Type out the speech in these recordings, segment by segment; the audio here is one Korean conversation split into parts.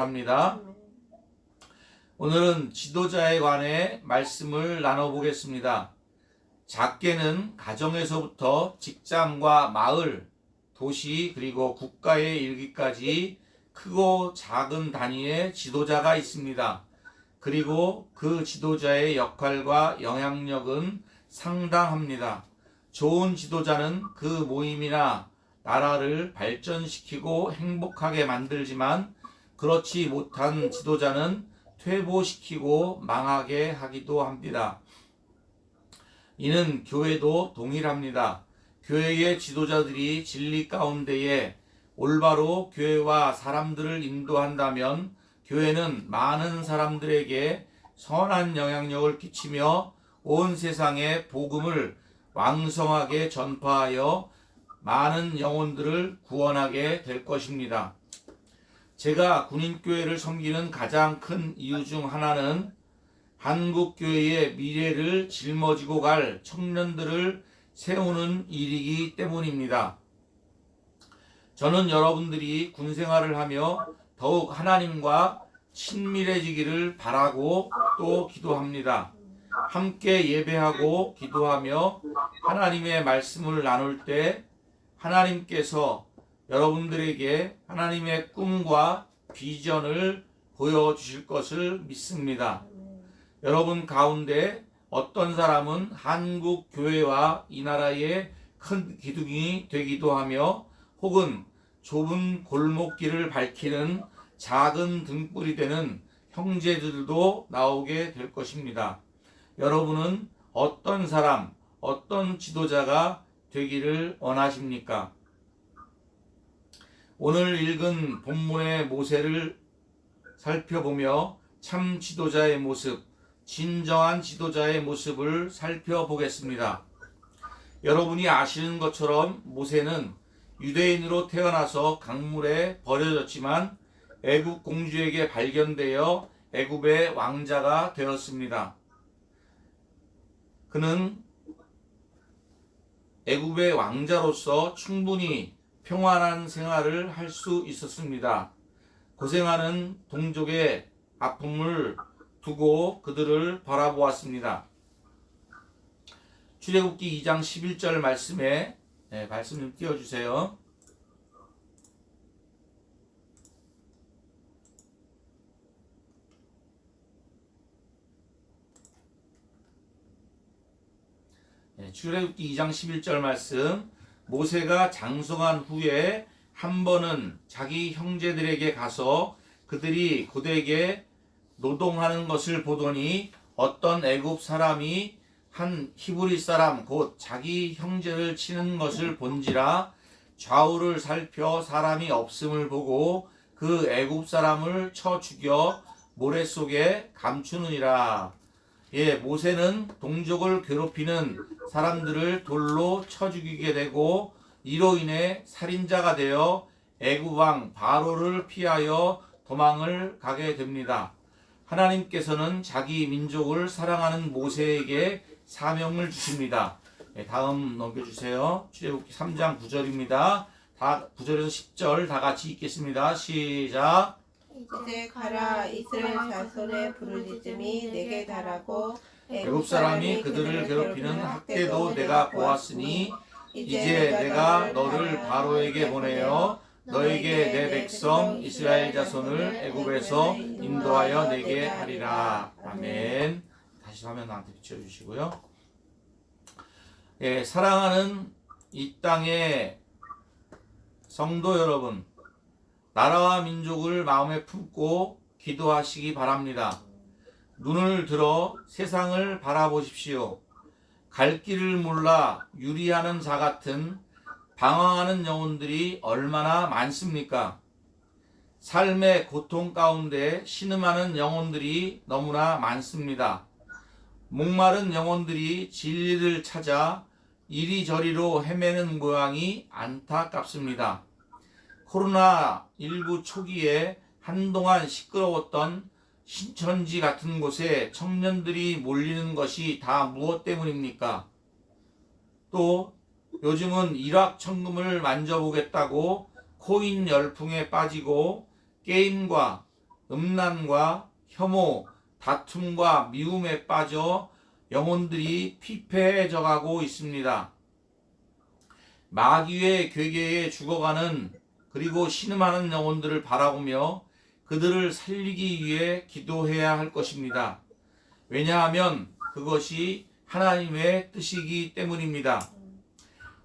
합니다. 오늘은 지도자에 관해 말씀을 나눠보겠습니다. 작게는 가정에서부터 직장과 마을, 도시 그리고 국가에 이르기까지 크고 작은 단위의 지도자가 있습니다. 그리고 그 지도자의 역할과 영향력은 상당합니다. 좋은 지도자는 그 모임이나 나라를 발전시키고 행복하게 만들지만 그렇지 못한 지도자는 퇴보시키고 망하게 하기도 합니다. 이는 교회도 동일합니다. 교회의 지도자들이 진리 가운데에 올바로 교회와 사람들을 인도한다면 교회는 많은 사람들에게 선한 영향력을 끼치며 온 세상에 복음을 왕성하게 전파하여 많은 영혼들을 구원하게 될 것입니다. 제가 군인교회를 섬기는 가장 큰 이유 중 하나는 한국교회의 미래를 짊어지고 갈 청년들을 세우는 일이기 때문입니다. 저는 여러분들이 군생활을 하며 더욱 하나님과 친밀해지기를 바라고 또 기도합니다. 함께 예배하고 기도하며 하나님의 말씀을 나눌 때 하나님께서 여러분들에게 하나님의 꿈과 비전을 보여주실 것을 믿습니다. 여러분 가운데 어떤 사람은 한국 교회와 이 나라의 큰 기둥이 되기도 하며 혹은 좁은 골목길을 밝히는 작은 등불이 되는 형제들도 나오게 될 것입니다. 여러분은 어떤 사람, 어떤 지도자가 되기를 원하십니까? 오늘 읽은 본문의 모세를 살펴보며 참 지도자의 모습, 진정한 지도자의 모습을 살펴보겠습니다. 여러분이 아시는 것처럼 모세는 유대인으로 태어나서 강물에 버려졌지만 애굽 공주에게 발견되어 애굽의 왕자가 되었습니다. 그는 애굽의 왕자로서 충분히 평안한 생활을 할 수 있었습니다. 고생하는 동족의 아픔을 두고 그들을 바라보았습니다. 출애굽기 2장 11절 말씀에 말씀 좀 띄워주세요. 출애굽기 2장 11절 말씀. 모세가 장성한 후에 한 번은 자기 형제들에게 가서 그들이 고되게 노동하는 것을 보더니 어떤 애굽 사람이 한 히브리 사람 곧 자기 형제를 치는 것을 본지라 좌우를 살펴 사람이 없음을 보고 그 애굽 사람을 쳐 죽여 모래 속에 감추느니라. 모세는 동족을 괴롭히는 사람들을 돌로 쳐 죽이게 되고 이로 인해 살인자가 되어 애굽 왕 바로를 피하여 도망을 가게 됩니다. 하나님께서는 자기 민족을 사랑하는 모세에게 사명을 주십니다. 다음 넘겨주세요. 출애굽기 3장 9절입니다. 9절에서 10절 다 같이 읽겠습니다. 시작. 이제 가라. 이스라엘 자손의 부르짖음이 내게 달하고 애굽 사람이 그들을 괴롭히는 학대도 내가 보았으니 이제 내가 너를 바로에게 보내어 너에게 내 백성 이스라엘 자손을 애굽에서 인도하여 내게 하리라. 아멘. 다시 화면 나한테 비춰주시고요. 사랑하는 이 땅의 성도 여러분, 나라와 민족을 마음에 품고 기도하시기 바랍니다. 눈을 들어 세상을 바라보십시오. 갈 길을 몰라 유리하는 자 같은 방황하는 영혼들이 얼마나 많습니까? 삶의 고통 가운데 신음하는 영혼들이 너무나 많습니다. 목마른 영혼들이 진리를 찾아 이리저리로 헤매는 모양이 안타깝습니다. 코로나19 초기에 한동안 시끄러웠던 신천지 같은 곳에 청년들이 몰리는 것이 다 무엇 때문입니까? 또 요즘은 일확천금을 만져보겠다고 코인 열풍에 빠지고 게임과 음란과 혐오, 다툼과 미움에 빠져 영혼들이 피폐해져 가고 있습니다. 마귀의 괴계에 죽어가는 그리고 신음하는 영혼들을 바라보며 그들을 살리기 위해 기도해야 할 것입니다. 왜냐하면 그것이 하나님의 뜻이기 때문입니다.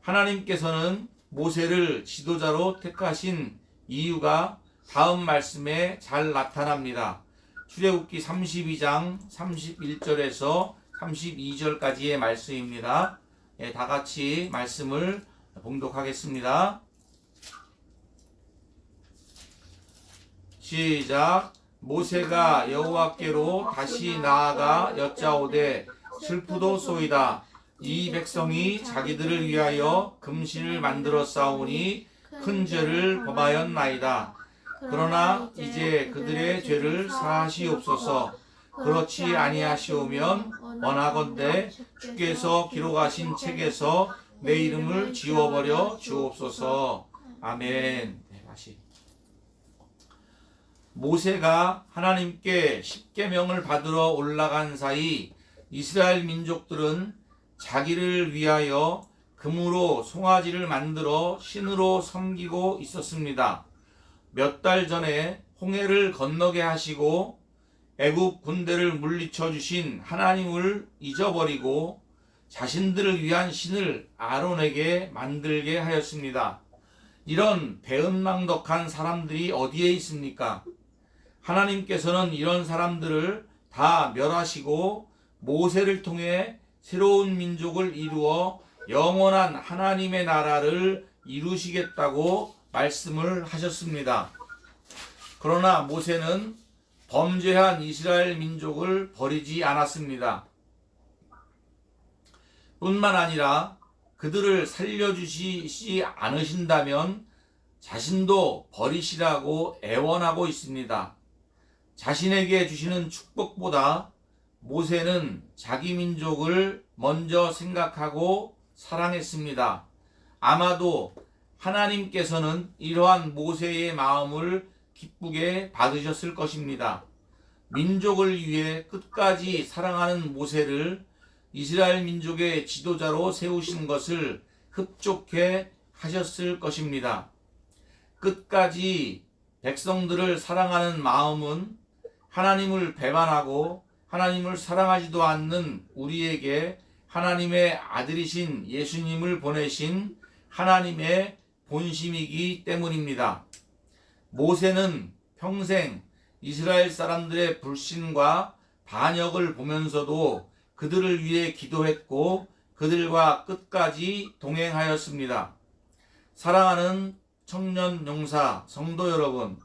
하나님께서는 모세를 지도자로 택하신 이유가 다음 말씀에 잘 나타납니다. 출애굽기 32장 31절에서 32절까지의 말씀입니다. 다 같이 말씀을 봉독하겠습니다. 시작. 모세가 여호와께로 다시 나아가 여짜오되 슬프도소이다. 이 백성이 자기들을 위하여 금신을 만들어 싸우니 큰 죄를 범하였나이다. 그러나 이제 그들의 죄를 사하시옵소서. 그렇지 아니하시오면 원하건대 주께서 기록하신 책에서 내 이름을 지워버려 주옵소서. 아멘. 다시. 모세가 하나님께 십계명을 받으러 올라간 사이 이스라엘 민족들은 자기를 위하여 금으로 송아지를 만들어 신으로 섬기고 있었습니다. 몇 달 전에 홍해를 건너게 하시고 애굽 군대를 물리쳐 주신 하나님을 잊어버리고 자신들을 위한 신을 아론에게 만들게 하였습니다. 이런 배은망덕한 사람들이 어디에 있습니까? 하나님께서는 이런 사람들을 다 멸하시고 모세를 통해 새로운 민족을 이루어 영원한 하나님의 나라를 이루시겠다고 말씀을 하셨습니다. 그러나 모세는 범죄한 이스라엘 민족을 버리지 않았습니다. 뿐만 아니라 그들을 살려주시지 않으신다면 자신도 버리시라고 애원하고 있습니다. 자신에게 주시는 축복보다 모세는 자기 민족을 먼저 생각하고 사랑했습니다. 아마도 하나님께서는 이러한 모세의 마음을 기쁘게 받으셨을 것입니다. 민족을 위해 끝까지 사랑하는 모세를 이스라엘 민족의 지도자로 세우신 것을 흡족해 하셨을 것입니다. 끝까지 백성들을 사랑하는 마음은 하나님을 배반하고 하나님을 사랑하지도 않는 우리에게 하나님의 아들이신 예수님을 보내신 하나님의 본심이기 때문입니다. 모세는 평생 이스라엘 사람들의 불신과 반역을 보면서도 그들을 위해 기도했고 그들과 끝까지 동행하였습니다. 사랑하는 청년 용사 성도 여러분,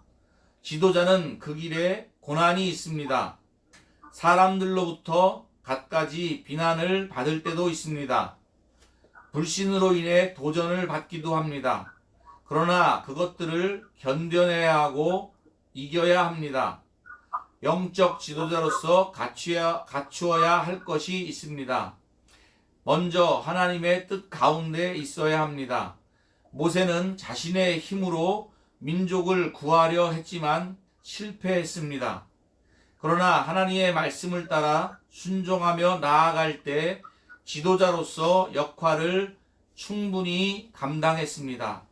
지도자는 그 길에 고난이 있습니다. 사람들로부터 갖가지 비난을 받을 때도 있습니다. 불신으로 인해 도전을 받기도 합니다. 그러나 그것들을 견뎌내야 하고 이겨야 합니다. 영적 지도자로서 갖추어야 할 것이 있습니다. 먼저 하나님의 뜻 가운데 있어야 합니다. 모세는 자신의 힘으로 민족을 구하려 했지만 실패했습니다. 그러나 하나님의 말씀을 따라 순종하며 나아갈 때 지도자로서 역할을 충분히 감당했습니다.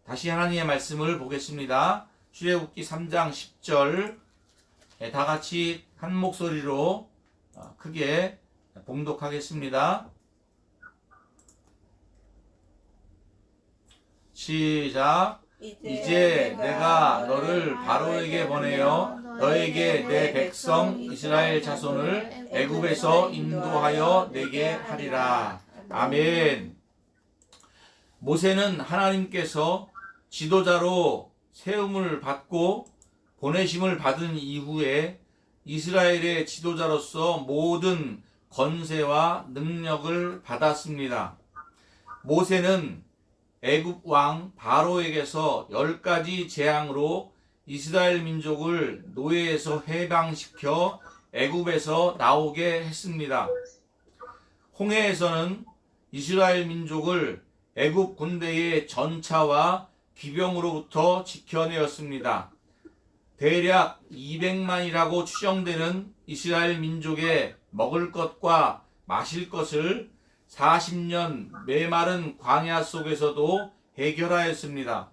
다시 하나님의 말씀을 보겠습니다. 출애굽기 3장 10절 다 같이 한 목소리로 크게 봉독하겠습니다. 시작. 이제 내가 너를 바로에게 보내어 너에게 내 백성 이스라엘 자손을 애굽에서 인도하여 내게 하리라. 아멘. 모세는 하나님께서 지도자로 세움을 받고 보내심을 받은 이후에 이스라엘의 지도자로서 모든 권세와 능력을 받았습니다. 모세는 애굽 왕 바로에게서 10가지 재앙으로 이스라엘 민족을 노예에서 해방시켜 애굽에서 나오게 했습니다. 홍해에서는 이스라엘 민족을 애굽 군대의 전차와 기병으로부터 지켜내었습니다. 대략 200만이라고 추정되는 이스라엘 민족의 먹을 것과 마실 것을 40년 메마른 광야 속에서도 해결하였습니다.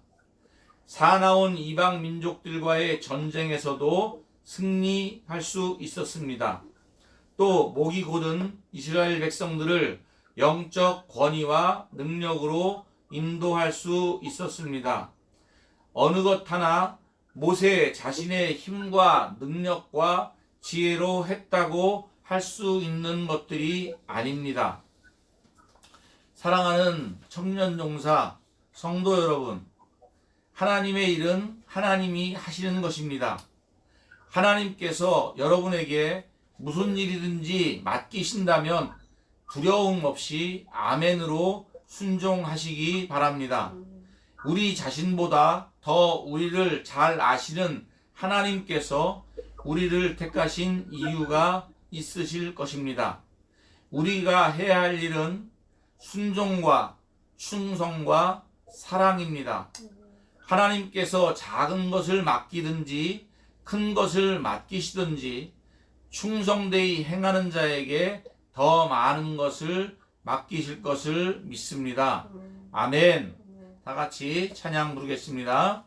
사나운 이방 민족들과의 전쟁에서도 승리할 수 있었습니다. 또 목이 곧은 이스라엘 백성들을 영적 권위와 능력으로 인도할 수 있었습니다. 어느 것 하나 모세 자신의 힘과 능력과 지혜로 했다고 할 수 있는 것들이 아닙니다. 사랑하는 청년용사 성도 여러분, 하나님의 일은 하나님이 하시는 것입니다. 하나님께서 여러분에게 무슨 일이든지 맡기신다면 두려움 없이 아멘으로 순종하시기 바랍니다. 우리 자신보다 더 우리를 잘 아시는 하나님께서 우리를 택하신 이유가 있으실 것입니다. 우리가 해야 할 일은 순종과 충성과 사랑입니다. 하나님께서 작은 것을 맡기든지 큰 것을 맡기시든지 충성되이 행하는 자에게 더 많은 것을 맡기실 것을 믿습니다. 아멘. 다 같이 찬양 부르겠습니다.